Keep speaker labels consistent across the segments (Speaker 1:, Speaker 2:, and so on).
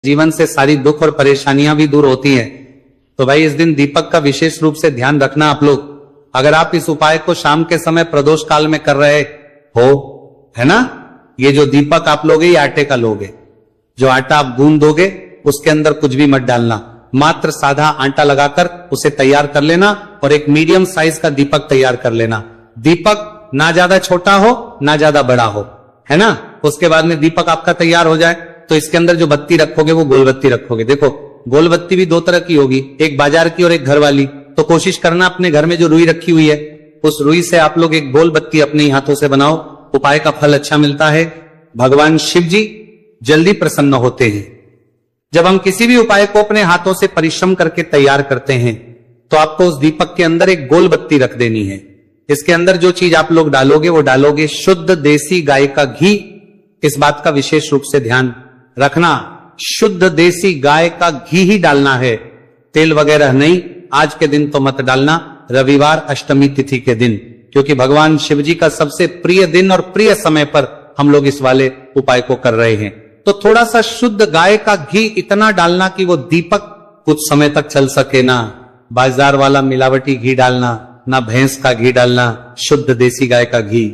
Speaker 1: जीवन से सारी दुख और परेशानियां भी दूर होती हैं। तो भाई इस दिन दीपक का विशेष रूप से ध्यान रखना आप लोग। अगर आप इस उपाय को शाम के समय प्रदोष काल में कर रहे हो, है ना, ये जो दीपक आप लोगे ये आटे का लोगे। जो आटा आप गूंद दोगे उसके अंदर कुछ भी मत डालना, मात्र साधा आटा लगाकर उसे तैयार कर लेना और एक मीडियम साइज का दीपक तैयार कर लेना। दीपक ना ज्यादा छोटा हो ना ज्यादा बड़ा हो, है ना। उसके बाद में दीपक आपका तैयार हो जाए तो इसके अंदर जो बत्ती रखोगे वो गोल बत्ती रखोगे। देखो गोल बत्ती भी दो तरह की होगी, एक बाजार की और एक घर वाली। तो कोशिश करना अपने घर में जो रुई रखी हुई है उस रुई से आप लोग एक गोल बत्ती अपने हाथों से बनाओ। उपाय का फल अच्छा मिलता है। भगवान शिव जी जल्दी प्रसन्न होते हैं। जब हम किसी भी उपाय को अपने हाथों से परिश्रम करके तैयार करते हैं तो आपको उस दीपक के अंदर एक गोल बत्ती रख देनी है। इसके अंदर जो चीज आप लोग डालोगे वो डालोगे शुद्ध देसी गाय का घी। इस बात का विशेष रूप से ध्यान रखना, शुद्ध देसी गाय का घी ही डालना है, तेल वगैरह नहीं। आज के दिन तो मत डालना, रविवार अष्टमी तिथि के दिन, क्योंकि भगवान शिव जी का सबसे प्रिय दिन और प्रिय समय पर हम लोग इस वाले उपाय को कर रहे हैं। तो थोड़ा सा शुद्ध गाय का घी इतना डालना कि वो दीपक कुछ समय तक चल सके। ना बाजार वाला मिलावटी घी डालना, ना भैंस का घी डालना, शुद्ध देसी गाय का घी।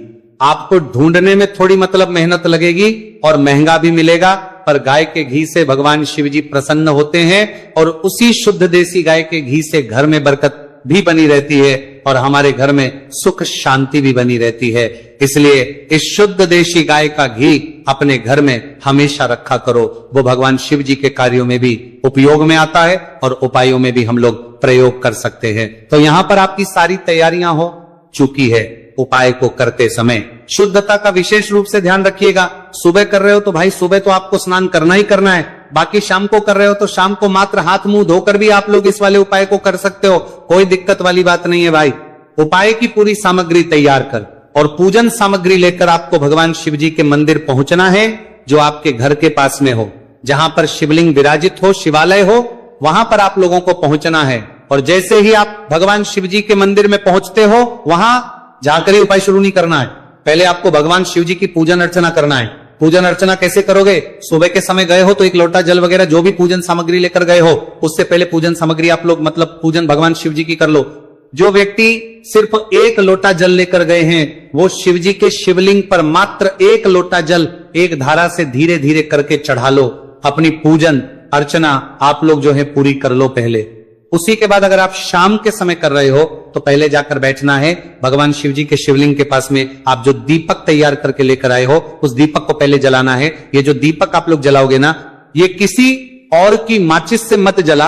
Speaker 1: आपको ढूंढने में थोड़ी मतलब मेहनत लगेगी और महंगा भी मिलेगा, पर गाय के घी से भगवान शिव जी प्रसन्न होते हैं और उसी शुद्ध देसी गाय के घी से घर में बरकत भी बनी रहती है और हमारे घर में सुख शांति भी बनी रहती है। इसलिए इस शुद्ध देसी गाय का घी अपने घर में हमेशा रखा करो। वो भगवान शिव जी के कार्यों में भी उपयोग में आता है और उपायों में भी हम लोग प्रयोग कर सकते हैं। तो यहां पर आपकी सारी तैयारियां हो चुकी है। उपाय को करते समय शुद्धता का विशेष रूप से ध्यान रखिएगा। सुबह कर रहे हो तो भाई सुबह तो आपको स्नान करना ही करना है। बाकी शाम को कर रहे हो तो शाम को मात्र हाथ मुंह धोकर भी आप लोग इस वाले उपाय को कर सकते हो, कोई दिक्कत वाली बात नहीं है भाई। उपाय की पूरी सामग्री तैयार कर और पूजन सामग्री लेकर आपको भगवान शिव जी के मंदिर पहुंचना है, जो आपके घर के पास में हो, जहां पर शिवलिंग विराजित हो, शिवालय हो, वहां पर आप लोगों को पहुंचना है। और जैसे ही आप भगवान शिव जी के मंदिर में पहुंचते हो वहां जाकर ही उपाय शुरू नहीं करना है। पहले आपको भगवान शिव जी की पूजन अर्चना करना है। पूजन अर्चना कैसे करोगे? सुबह के समय गए हो तो एक लोटा जल वगैरह जो भी पूजन सामग्री लेकर गए हो उससे पहले पूजन सामग्री आप लोग मतलब पूजन भगवान शिव जी की कर लो। जो व्यक्ति सिर्फ एक लोटा जल लेकर गए हैं वो शिव जी के शिवलिंग पर मात्र एक लोटा जल एक धारा से धीरे धीरे करके चढ़ा लो। अपनी पूजन अर्चना आप लोग जो है पूरी कर लो पहले। उसी के बाद अगर आप शाम के समय कर रहे हो तो पहले जाकर बैठना है भगवान शिव जी के शिवलिंग के पास में। आप जो दीपक तैयार करके लेकर आए हो उस दीपक को पहले जलाना है। ये जो दीपक आप लोग जलाओगे ना, ये किसी और की माचिस से मत जला,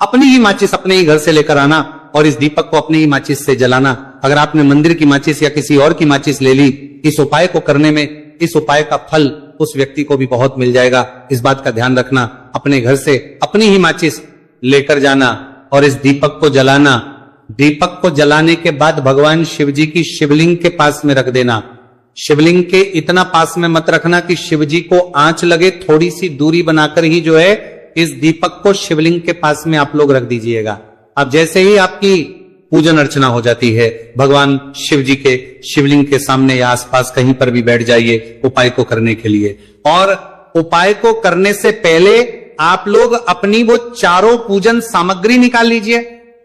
Speaker 1: अपनी ही माचिस अपने ही घर से लेकर आना और इस दीपक को अपनी ही माचिस से जलाना। अगर आपने मंदिर की माचिस या किसी और की माचिस ले ली, इस उपाय को करने में इस उपाय का फल उस व्यक्ति को भी बहुत मिल जाएगा। इस बात का ध्यान रखना। अपने घर से अपनी ही माचिस लेकर जाना और इस दीपक को जलाना। दीपक को जलाने के बाद भगवान शिव जी की शिवलिंग के पास में रख देना। शिवलिंग के इतना पास में मत रखना कि शिव जी को आंच लगे, थोड़ी सी दूरी बनाकर ही जो है इस दीपक को शिवलिंग के पास में आप लोग रख दीजिएगा। अब जैसे ही आपकी पूजन अर्चना हो जाती है भगवान शिव जी के शिवलिंग के सामने या आसपास कहीं पर भी बैठ जाइए उपाय को करने के लिए। और उपाय को करने से पहले आप लोग अपनी वो चारों पूजन सामग्री निकाल लीजिए।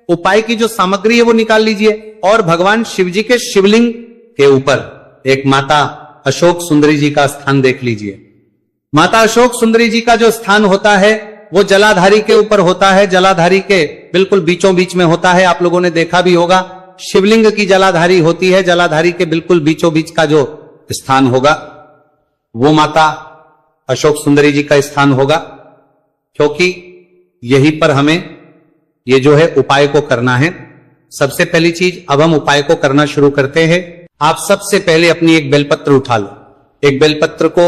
Speaker 1: उपाय की जो सामग्री है वो निकाल लीजिए और भगवान शिव जी के शिवलिंग के ऊपर एक माता अशोक सुंदरी जी का स्थान देख लीजिए। माता अशोक सुंदरी जी का जो स्थान होता है वो जलाधारी के ऊपर होता है। जलाधारी के बिल्कुल बीचों बीच में होता है। आप लोगों ने देखा भी होगा शिवलिंग की जलाधारी होती है। जलाधारी के बिल्कुल बीचों बीच का जो स्थान होगा वो माता अशोक सुंदरी जी का स्थान होगा, क्योंकि यहीं पर हमें ये जो है उपाय को करना है। सबसे पहली चीज, अब हम उपाय को करना शुरू करते हैं। आप सबसे पहले अपनी एक बेलपत्र उठा लो। एक बेलपत्र को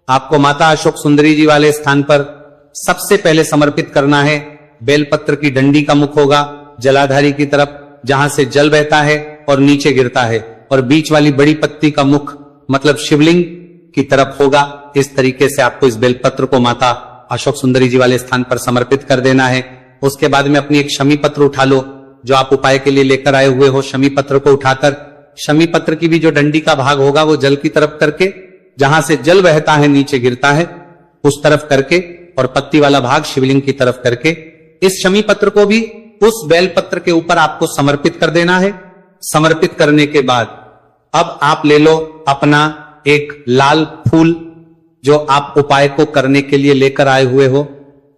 Speaker 1: आपको माता अशोक सुंदरी जी वाले स्थान पर सबसे पहले समर्पित करना है। बेलपत्र की डंडी का मुख होगा जलाधारी की तरफ, जहां से जल बहता है और नीचे गिरता है, और बीच वाली बड़ी पत्ती का मुख मतलब शिवलिंग की तरफ होगा। इस तरीके से आपको इस बेलपत्र को माता अशोक सुंदरी जी वाले स्थान पर समर्पित कर देना है। उसके बाद में अपनी एक शमी पत्र उठा लो जो आप उपाय के लिए लेकर आए हुए हो। शमी पत्र को उठाकर शमी पत्र की भी जो डंडी का भाग होगा वो जल की तरफ करके, जहां से जल बहता है नीचे गिरता है, उस तरफ करके और पत्ती वाला भाग शिवलिंग की तरफ करके इस शमी पत्र को भी उस बेल पत्र के ऊपर आपको समर्पित कर देना है। समर्पित करने के बाद अब आप ले लो अपना एक लाल फूल जो आप उपाय को करने के लिए लेकर आए हुए हो।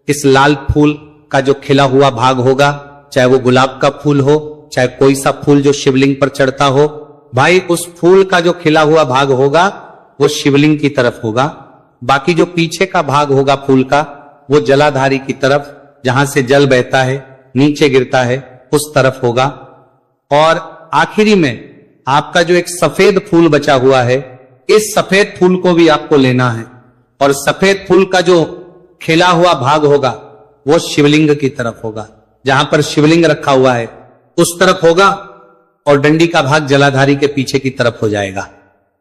Speaker 1: इस लाल फूल का जो खिला हुआ भाग होगा, चाहे वो गुलाब का फूल हो, चाहे कोई सा फूल जो शिवलिंग पर चढ़ता हो, भाई उस फूल का जो खिला हुआ भाग होगा वो शिवलिंग की तरफ होगा। बाकी जो पीछे का भाग होगा फूल का वो जलाधारी की तरफ, जहां से जल बहता है नीचे गिरता है उस तरफ होगा। और आखिरी में आपका जो एक सफेद फूल बचा हुआ है, इस सफेद फूल को भी आपको लेना है और सफेद फूल का जो खिला हुआ भाग होगा वो शिवलिंग की तरफ होगा। जहां पर शिवलिंग रखा हुआ है उस तरफ होगा और डंडी का भाग जलाधारी के पीछे की तरफ हो जाएगा।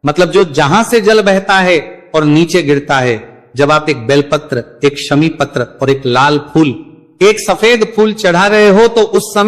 Speaker 1: मतलब जो जहां से जल बहता है और नीचे गिरता है, जब आप एक बेलपत्र, एक शमी पत्र और एक लाल फूल, एक सफेद फूल चढ़ा रहे हो तो उस समय